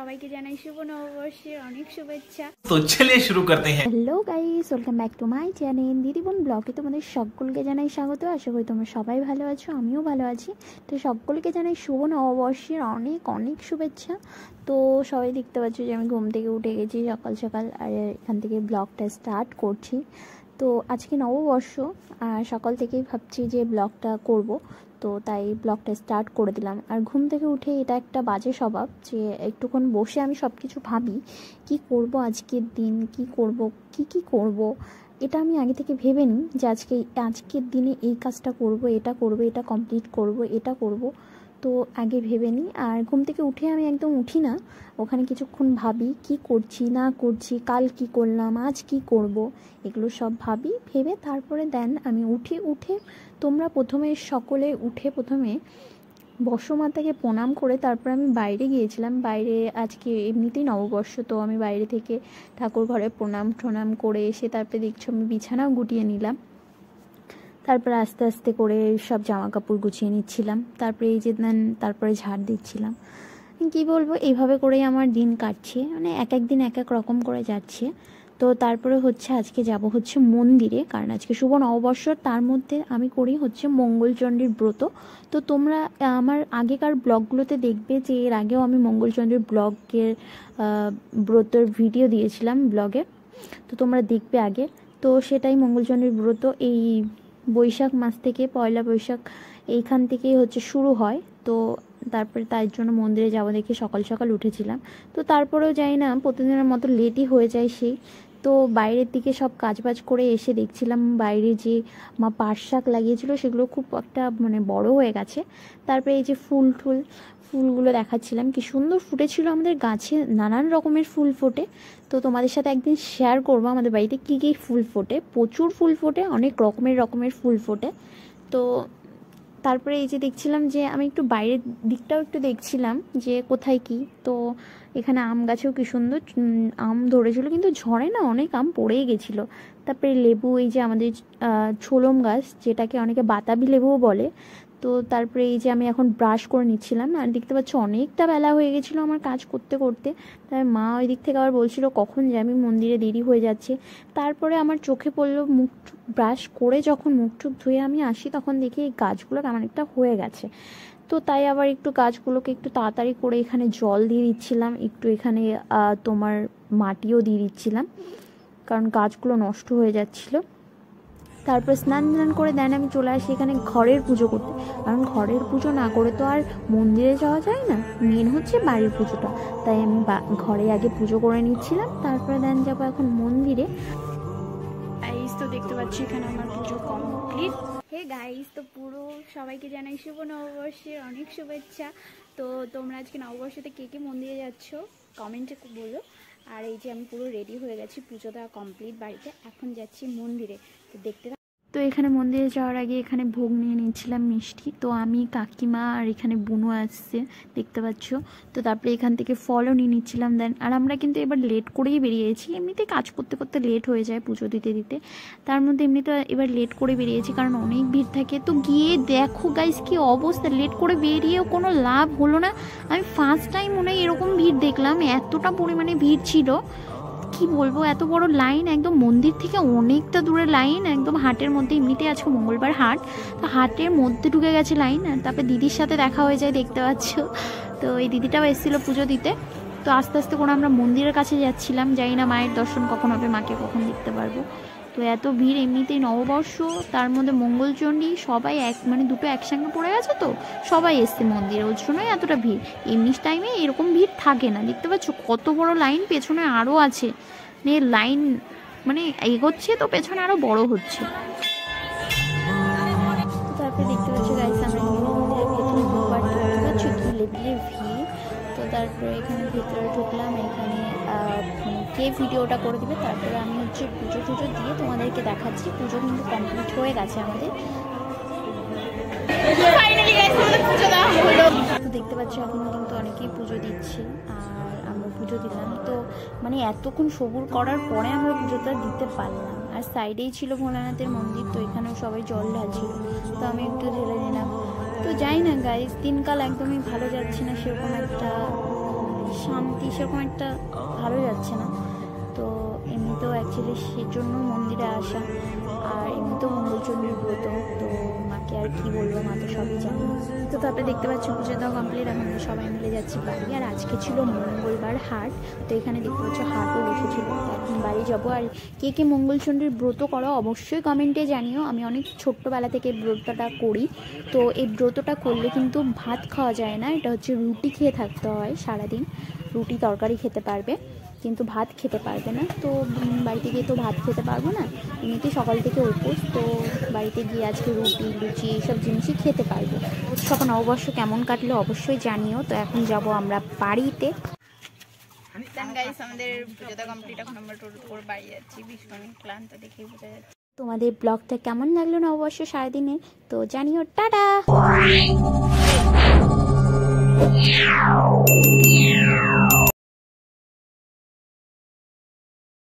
সবাইকে জানাই শুভ নববর্ষের অনেক শুভেচ্ছা। তো চলিए শুরু করতে हैं। Hello guys, welcome back to my channel দিদি বোন ব্লগে তোমাদের সকলকে জানাই স্বাগত। আশা করি তোমরা সবাই ভালো আছো, আমিও ভালো আছি। তো সকলকে জানাই শুভ নববর্ষের অনেক অনেক শুভেচ্ছা। তো সবাই দেখতে পাচ্ছ যে আমি ঘুম থেকে উঠে গেছি সকাল সকাল, আর এখান থেকে ব্লগটা স্টার্ট করছি। তো আজকে নববর্ষ, আর সকাল থেকেই ভাবছি যে ব্লগটা করব, তো তাই ব্লগটা স্টার্ট করে দিলাম। আর ঘুম থেকে উঠে এটা একটা বাজে স্বভাব যে একটুক্ষণ বসে আমি সব কিছু ভাবি, কি করব আজকের দিন, কি করব, কি করব। এটা আমি আগে থেকে ভেবে নিই যে আজকের দিনে এই কাজটা করব, এটা কমপ্লিট করব, এটা করব। তো আগে ভেবে নিই, আর ঘুম থেকে উঠে আমি একদম উঠি না, ওখানে কিছুক্ষণ ভাবি কি করছি না করছি, কাল কি করলাম, আজ কি করব, এগুলো সব ভাবি। ভেবে তারপরে দেন আমি উঠে তোমরা সকলে উঠে প্রথমে বর্ষমাতাকে প্রণাম করে তারপর আমি বাইরে গিয়েছিলাম। বাইরে আজকে এমনিতেই নববর্ষ, তো আমি বাইরে থেকে ঠাকুর ঘরে প্রণাম করে এসে তারপরে দেখছো আমি বিছানাও গুটিয়ে নিলাম। তারপরে আস্তে আস্তে করে সব জামা কাপড় গুছিয়ে নিচ্ছিলাম। তারপরে এই যে তারপরে ঝাড় দিচ্ছিলাম। কি বলবো, এইভাবে করেই আমার দিন কাটছে, মানে এক এক দিন এক এক রকম করে যাচ্ছে। তো তারপরে আজকে যাব মন্দিরে, কারণ আজকে শুভ নববর্ষ। তার মধ্যে আমি করি মঙ্গলচণ্ডীর ব্রত। তো তোমরা আমার আগেকার ব্লগগুলোতে দেখবে যে এর আগেও আমি মঙ্গলচণ্ডীর ব্রতর ভিডিও দিয়েছিলাম ব্লগে, তো তোমরা দেখবে আগে। তো সেটাই মঙ্গলচণ্ডীর ব্রত এই বৈশাখ মাস থেকে, পয়লা বৈশাখ এইখান থেকেই শুরু হয়। তো তারপরে তার জন্য মন্দিরে যাবো দেখে সকাল সকাল উঠেছিলাম। তো তারপরেও যাই না, প্রতিদিনের মতো লেটই হয়ে যায় সেই। তো বাইরের দিকে সব কাজবাজ করে এসে দেখছিলাম বাইরে যে মা পাট শাক লাগিয়েছিল সেগুলো খুব একটা বড় হয়ে গেছে। তারপরে এই যে ফুলগুলো দেখাচ্ছিলাম, কি সুন্দর ফুটেছিল আমাদের গাছে, নানান রকমের ফুল ফোটে। তো তোমাদের সাথে একদিন শেয়ার করবো আমাদের বাড়িতে কী কী ফুল ফোটে। প্রচুর ফুল ফোটে, অনেক রকমের ফুল ফোটে। তো তারপরে এই যে দেখছিলাম যে আমি একটু বাইরের দিকটাও একটু দেখছিলাম যে কোথায় কি। তো এখানে আম গাছেও কি সুন্দর আম ধরেছিল, কিন্তু ঝড়ে না অনেক আম পড়েই গেছিলো। তারপরে লেবু, এই যে আমাদের ছোলম গাছ, যেটাকে অনেকে বাতাবি লেবুও বলে। তো তারপরে এই যে আমি এখন ব্রাশ করে নিচ্ছিলাম, আর দেখতে পাচ্ছ অনেকটা বেলা হয়ে গেছিলো আমার কাজ করতে করতে। তাই মা ওই দিক থেকে আবার বলছিল কখন যাবি মন্দিরে, দেরি হয়ে যাচ্ছে। তারপরে আমার চোখে পড়লো, ব্রাশ করে যখন মুখ টুক ধুয়ে আমি আসি তখন দেখি এই গাছগুলো কেমন একটা হয়ে গেছে। তো তাই আবার একটু গাছগুলোকে একটু তাড়াতাড়ি করে এখানে জল দিয়ে দিচ্ছিলাম, একটু এখানে তোমার মাটিও দিয়ে দিচ্ছিলাম, কারণ গাছগুলো নষ্ট হয়ে যাচ্ছিলো। তারপর স্নান করে দেন আমি চলে আসি এখানে ঘরের পুজো করতে, কারণ ঘরের পুজো না করে তো আর মন্দিরে যাওয়া যায় না, মেন বাড়ির পুজোটা। তাই আমি ঘরে আগে পুজো করে নিচ্ছিলাম, তারপরে দেন যাবো এখন মন্দিরে। গাইস তো দেখতে পাচ্ছি এখানে আমার পুজো কমপ্লিট। হে গাইস, তো পুরো সবাইকে জানাই শুভ নববর্ষের অনেক শুভেচ্ছা। তো তোমরা আজকে নববর্ষতে কে মন্দিরে যাচ্ছ কমেন্টে বলো। আর এই যে আমি পুরো রেডি হয়ে গেছি, পুজো দেওয়া কমপ্লিট বাড়িতে, এখন যাচ্ছি মন্দিরে। তো দেখতে তো এখানে মন্দিরে যাওয়ার আগে এখানে ভোগ নিয়ে নিচ্ছিলাম মিষ্টি। তো আমি, কাকিমা আর এখানে বুনু আসছে দেখতে পাচ্ছ। তো তারপরে এখান থেকে ফলও নিয়ে নিচ্ছিলাম দেন। আর আমরা কিন্তু এবার লেট করেই বেরিয়েছি, এমনিতে কাজ করতে করতে লেট হয়ে যায় পুজো দিতে। তার মধ্যে এমনিতে এবার লেট করে বেরিয়েছি কারণ অনেক ভিড় থাকে। তো গিয়ে দেখো গাইস কি অবস্থা, লেট করে বেরিয়েও কোনো লাভ হলো না। আমি ফার্স্ট টাইম মনে হয় এরকম ভিড় দেখলাম, এতটা পরিমাণে ভিড় ছিল কি বলবো, এত বড় লাইন, একদম মন্দির থেকে অনেকটা দূরে লাইন, একদম হাটের মধ্যে। এমনিতে আজকে মঙ্গলবার হাট, তো হাটের মধ্যে ঢুকে গেছে লাইন। আর তারপরে দিদির সাথে দেখা হয়ে যায় দেখতে পাচ্ছ। তো এই দিদিটাও এসেছিলো পুজো দিতে। তো আস্তে আস্তে করে আমরা মন্দিরের কাছে যাচ্ছিলাম, জানি না মায়ের দর্শন কখন হবে, মাকে কখন দেখতে পারবো। তো এত ভিড়, এমনিতেই নববর্ষ, তার মধ্যে মঙ্গলচণ্ডী, সবাই দুটো একসঙ্গে পড়ে গেছে। তো সবাই এসছে মন্দিরে, ওর জন্যই এতটা ভিড়। এমনি টাইমে এরকম ভিড় থাকে না। দেখতে পাচ্ছ কত বড় লাইন, পেছনে আরও আছে, লাইন এগোচ্ছে, তো পেছনে আরও বড় হচ্ছে। তারপরে দেখতে পাচ্ছি গাইস আমরা মন্দিরের ভেতরে ঢোকার, দেখতে পাচ্ছ কি লেভেলের ভিড়। তো তারপরে এখানে ভেতরে ঢুকলাম, এখানে কে ভিডিওটা করে দিবে। তারপরে আমি পুজো টুজো দিয়ে তোমাদেরকে দেখাচ্ছি। পুজো কিন্তু কমপ্লিট হয়ে গেছে আমাদের। তো দেখতে পাচ্ছি এখন কিন্তু অনেকেই পুজো দিচ্ছে, আর আমরা পুজো দিলাম। তো এতক্ষণ সবুর করার পরে আমরা পুজোটা দিতে পারলাম। আর সাইডেই ছিল ভোলানাথের মন্দির, তো এখানেও সবাই জল ঢালছিল, তো আমি একটু ঢেলে নিলাম। তো যাই না গাইস, দিনকাল একদমই ভালো যাচ্ছে না, সেরকম একটা শান্তি সেরকম একটা ভালো যাচ্ছে না। তো এমনিতেও অ্যাকচুয়ালি সেজন্য মন্দিরে আসা, আর এমনিতেও মঙ্গলচণ্ডীর ব্রত, তো মাকে আর কি বলবো, মা তো সবই জানি। তো তারপরে দেখতে পাচ্ছ পুজো দেওয়া কমপ্লিট, এখন সবাই মিলে যাচ্ছি বাড়ি। আর আজকে ছিল মঙ্গলবার হাট, তো এখানে দেখতে পাচ্ছ হাটও বসেছিল, তো এখন বাড়ি যাবো। আর কে কে মঙ্গলচণ্ডীর ব্রত করো অবশ্যই কমেন্টে জানিও। আমি অনেক ছোট্টবেলা থেকে ব্রতটা করি। তো এই ব্রতটা করলে কিন্তু ভাত খাওয়া যায় না, এটা হচ্ছে রুটি খেয়ে থাকতে হয় সারাদিন, রুটি তরকারি খেতে পারবে কিন্তু ভাত খেতে পারবে না। তো বাড়িতে গিয়ে তো ভাত খেতে পারবো না, এমনিতে সকাল থেকে উপোস, তো বাড়িতে গিয়ে আজকে রুটি লুচি এইসব জিনিসই খেতে পারবো। তখন নববর্ষ কেমন কাটলো অবশ্যই জানিও। তো এখন যাব আমরা বাড়িতে। গাইস আমাদের পুজোটা কমপ্লিট, এখন আমরা টোটো করে বাড়ি যাচ্ছি, ভীষণ ক্লান্ত দেখেই বোঝা যাচ্ছে। তোমাদের ব্লগটা কেমন লাগলো নববর্ষ সারাদিনে তো জানিও। টাটা।